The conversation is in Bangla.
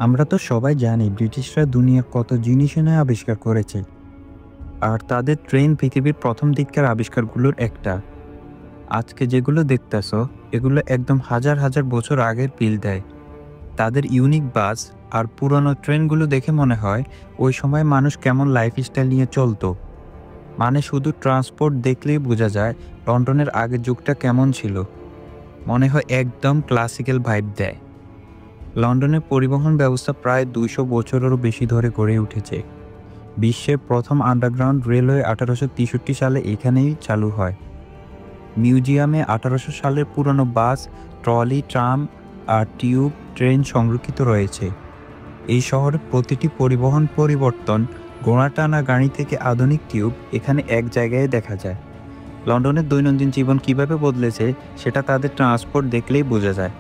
আমরা তো সবাই জানি ব্রিটিশরা দুনিয়ার কত জিনিস এনে আবিষ্কার করেছে। আর তাদের ট্রেন পৃথিবীর প্রথম দিককার আবিষ্কারগুলোর একটা। আজকে যেগুলো দেখতেছো এগুলো একদম হাজার হাজার বছর আগের পিল দেয়। তাদের ইউনিক বাস আর পুরনো ট্রেনগুলো দেখে মনে হয় ওই সময় মানুষ কেমন লাইফস্টাইল নিয়ে চলতো। মানে শুধু ট্রান্সপোর্ট দেখলেই বোঝা যায় লন্ডনের আগের যুগটা কেমন ছিল। মনে হয় একদম ক্লাসিক্যাল ভাইব দেয়। লন্ডনের পরিবহন ব্যবস্থা প্রায় ২০০ বছরেরও বেশি ধরে গড়ে উঠেছে। বিশ্বের প্রথম আন্ডারগ্রাউন্ড রেলওয়ে ১৮৬৩ সালে এখানেই চালু হয়। মিউজিয়ামে ১৮০০ সালের পুরনো বাস, ট্রলি, ট্রাম আর টিউব ট্রেন সংরক্ষিত রয়েছে। এই শহরের প্রতিটি পরিবহন পরিবর্তন, ঘোড়া টানা গাড়ি থেকে আধুনিক টিউব, এখানে এক জায়গায় দেখা যায়। লন্ডনের দৈনন্দিন জীবন কিভাবে বদলেছে সেটা তাদের ট্রান্সপোর্ট দেখলেই বোঝা যায়।